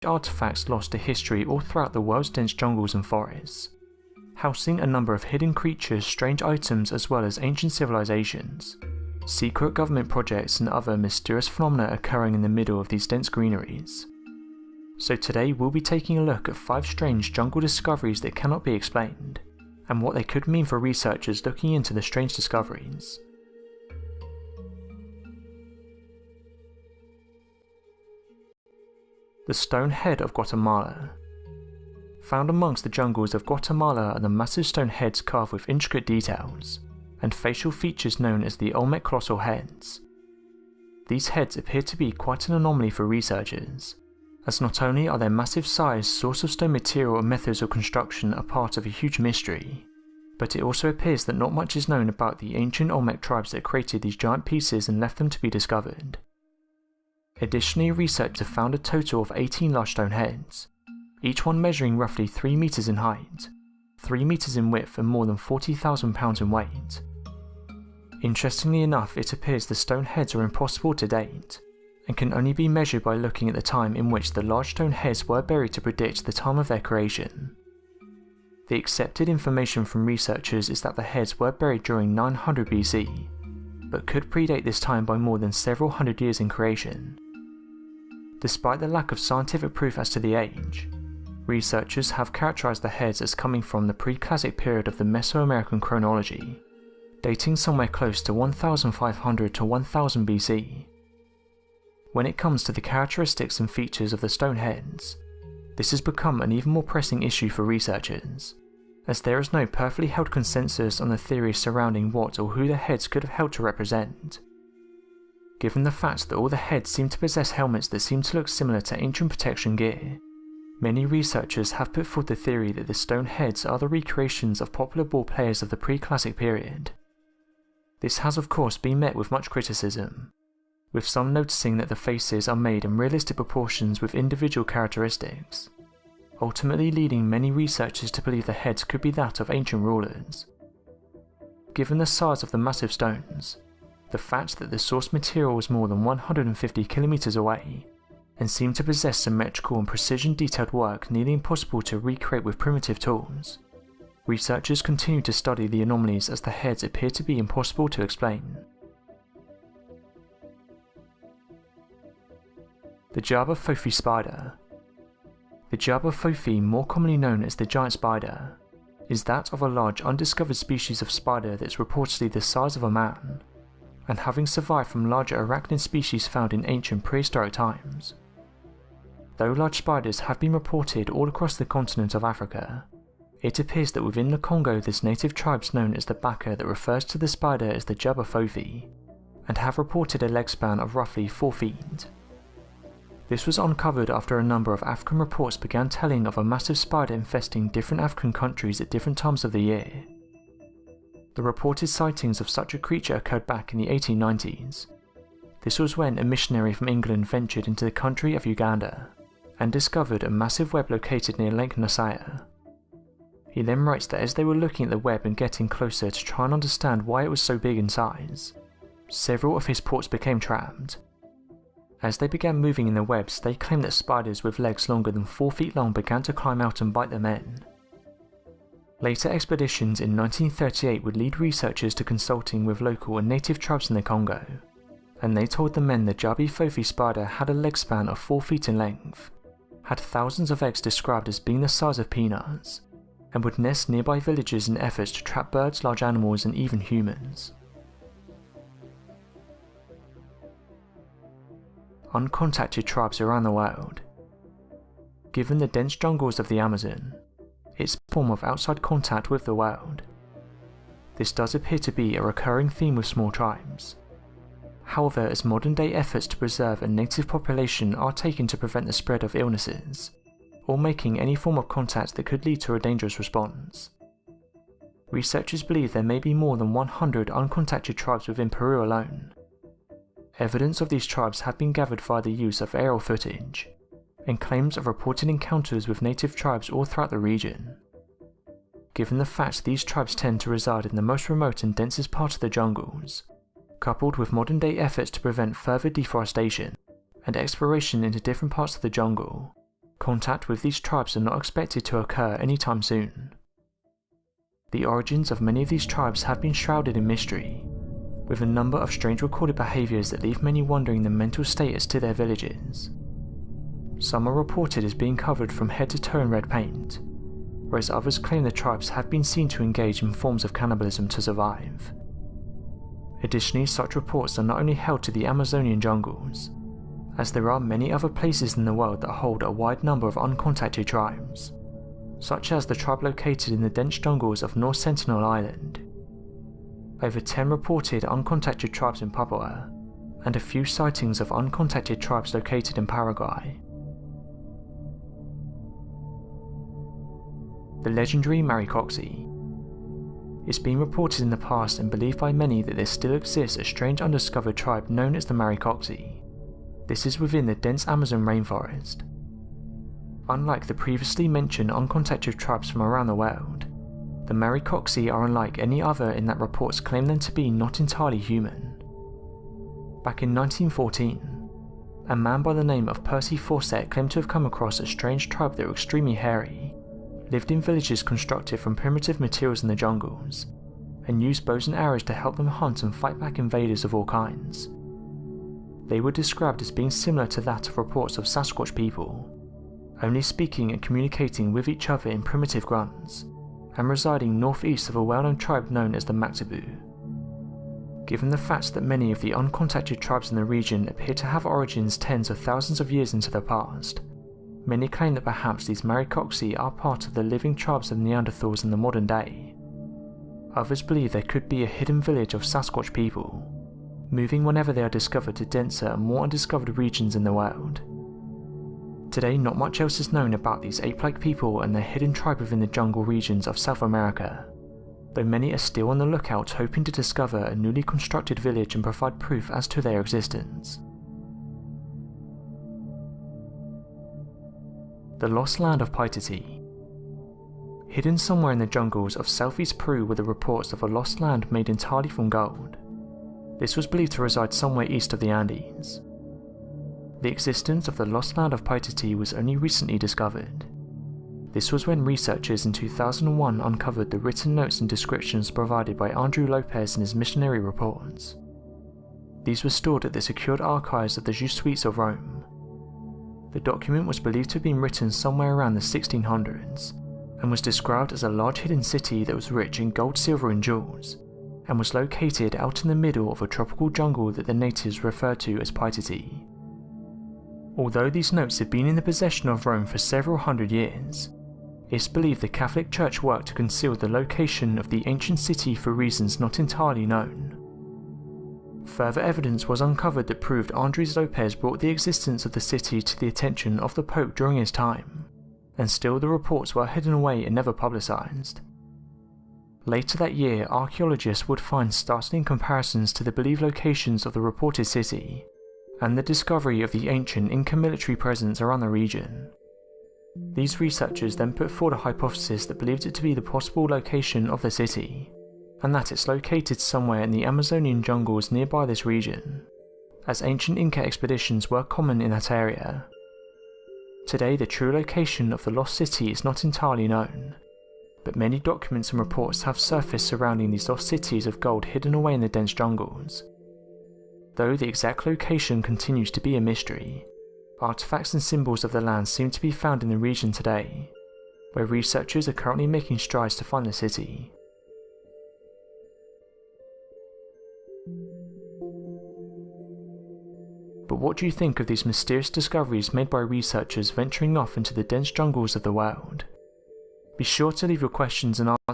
artifacts lost to history all throughout the world's dense jungles and forests, housing a number of hidden creatures, strange items, as well as ancient civilizations, secret government projects, and other mysterious phenomena occurring in the middle of these dense greeneries. So today we'll be taking a look at 5 strange jungle discoveries that cannot be explained, and what they could mean for researchers looking into the strange discoveries. The Stone Head of Guatemala. Found amongst the jungles of Guatemala are the massive stone heads carved with intricate details, and facial features known as the Olmec colossal heads. These heads appear to be quite an anomaly for researchers, as not only are their massive size, source of stone material and methods of construction a part of a huge mystery, but it also appears that not much is known about the ancient Olmec tribes that created these giant pieces and left them to be discovered. Additionally, researchers have found a total of 18 large stone heads, each one measuring roughly 3 meters in height, 3 meters in width, and more than 40,000 pounds in weight. Interestingly enough, it appears the stone heads are impossible to date, and can only be measured by looking at the time in which the large stone heads were buried to predict the time of their creation. The accepted information from researchers is that the heads were buried during 900 BC, but could predate this time by more than several hundred years in creation. Despite the lack of scientific proof as to the age, researchers have characterized the heads as coming from the pre-classic period of the Mesoamerican chronology, dating somewhere close to 1500 to 1000 BC. When it comes to the characteristics and features of the stone heads, this has become an even more pressing issue for researchers, as there is no perfectly held consensus on the theories surrounding what or who the heads could have held to represent. Given the fact that all the heads seem to possess helmets that seem to look similar to ancient protection gear, many researchers have put forth the theory that the stone heads are the recreations of popular ball players of the pre-classic period. This has of course been met with much criticism, with some noticing that the faces are made in realistic proportions with individual characteristics, ultimately leading many researchers to believe the heads could be that of ancient rulers. Given the size of the massive stones, the fact that the source material was more than 150 kilometers away, and seemed to possess symmetrical and precision detailed work nearly impossible to recreate with primitive tools, researchers continue to study the anomalies as the heads appear to be impossible to explain. The Jabberwocky spider. The Jabberwocky, more commonly known as the giant spider, is that of a large undiscovered species of spider that's reportedly the size of a man, and having survived from larger arachnid species found in ancient prehistoric times. Though large spiders have been reported all across the continent of Africa, it appears that within the Congo there's native tribes known as the Baka that refers to the spider as the Jabberwocky, and have reported a leg span of roughly 4 feet. This was uncovered after a number of African reports began telling of a massive spider infesting different African countries at different times of the year. The reported sightings of such a creature occurred back in the 1890s. This was when a missionary from England ventured into the country of Uganda and discovered a massive web located near Lake Nasaya. He then writes that as they were looking at the web and getting closer to try and understand why it was so big in size, several of his ports became trapped. As they began moving in the webs, they claimed that spiders with legs longer than 4 feet long began to climb out and bite the men. Later expeditions in 1938 would lead researchers to consulting with local and native tribes in the Congo, and they told the men the Jabberwocky spider had a leg span of 4 feet in length, had thousands of eggs described as being the size of peanuts, and would nest nearby villages in efforts to trap birds, large animals, and even humans. Uncontacted tribes around the world. Given the dense jungles of the Amazon, it's a form of outside contact with the world. This does appear to be a recurring theme with small tribes. However, as modern day efforts to preserve a native population are taken to prevent the spread of illnesses, or making any form of contact that could lead to a dangerous response. Researchers believe there may be more than 100 uncontacted tribes within Peru alone. Evidence of these tribes have been gathered via the use of aerial footage, and claims of reported encounters with native tribes all throughout the region. Given the fact these tribes tend to reside in the most remote and densest part of the jungles, coupled with modern day efforts to prevent further deforestation and exploration into different parts of the jungle, Contact with these tribes are not expected to occur anytime soon. The origins of many of these tribes have been shrouded in mystery, with a number of strange recorded behaviours that leave many wondering the mental status to their villages. Some are reported as being covered from head to toe in red paint, whereas others claim the tribes have been seen to engage in forms of cannibalism to survive. Additionally, such reports are not only held to the Amazonian jungles, as there are many other places in the world that hold a wide number of uncontacted tribes, such as the tribe located in the dense jungles of North Sentinel Island. Over 10 reported uncontacted tribes in Papua, and a few sightings of uncontacted tribes located in Paraguay. The legendary Marikoxi. It's been reported in the past and believed by many that there still exists a strange undiscovered tribe known as the Marikoxi. This is within the dense Amazon rainforest. Unlike the previously mentioned uncontacted tribes from around the world, the Marikoxi are unlike any other in that reports claim them to be not entirely human. Back in 1914, a man by the name of Percy Fawcett claimed to have come across a strange tribe that were extremely hairy, lived in villages constructed from primitive materials in the jungles, and used bows and arrows to help them hunt and fight back invaders of all kinds. They were described as being similar to that of reports of Sasquatch people, only speaking and communicating with each other in primitive grunts, and residing northeast of a well-known tribe known as the Maktabu. Given the fact that many of the uncontacted tribes in the region appear to have origins tens of thousands of years into the past, many claim that perhaps these Marikoxi are part of the living tribes of Neanderthals in the modern day. Others believe there could be a hidden village of Sasquatch people, moving whenever they are discovered to denser and more undiscovered regions in the world. Today, not much else is known about these ape-like people and their hidden tribe within the jungle regions of South America, though many are still on the lookout hoping to discover a newly constructed village and provide proof as to their existence. The Lost Land of Paititi. Hidden somewhere in the jungles of southeast Peru were the reports of a lost land made entirely from gold. This was believed to reside somewhere east of the Andes. The existence of the Lost Land of Paititi was only recently discovered. This was when researchers in 2001 uncovered the written notes and descriptions provided by Andrew Lopez in his missionary reports. These were stored at the secured archives of the Jesuits of Rome. The document was believed to have been written somewhere around the 1600s, and was described as a large hidden city that was rich in gold, silver and jewels, and was located out in the middle of a tropical jungle that the natives referred to as Paititi. Although these notes had been in the possession of Rome for several hundred years, it's believed the Catholic Church worked to conceal the location of the ancient city for reasons not entirely known. Further evidence was uncovered that proved Andres Lopez brought the existence of the city to the attention of the Pope during his time, and still the reports were hidden away and never publicised. Later that year, archaeologists would find startling comparisons to the believed locations of the reported city, and the discovery of the ancient Inca military presence around the region. These researchers then put forward a hypothesis that believed it to be the possible location of the city, and that it's located somewhere in the Amazonian jungles nearby this region, as ancient Inca expeditions were common in that area. Today, the true location of the lost city is not entirely known, but many documents and reports have surfaced surrounding these lost cities of gold hidden away in the dense jungles. Though the exact location continues to be a mystery, artifacts and symbols of the land seem to be found in the region today, where researchers are currently making strides to find the city. But what do you think of these mysterious discoveries made by researchers venturing off into the dense jungles of the world? Be sure to leave your questions and answers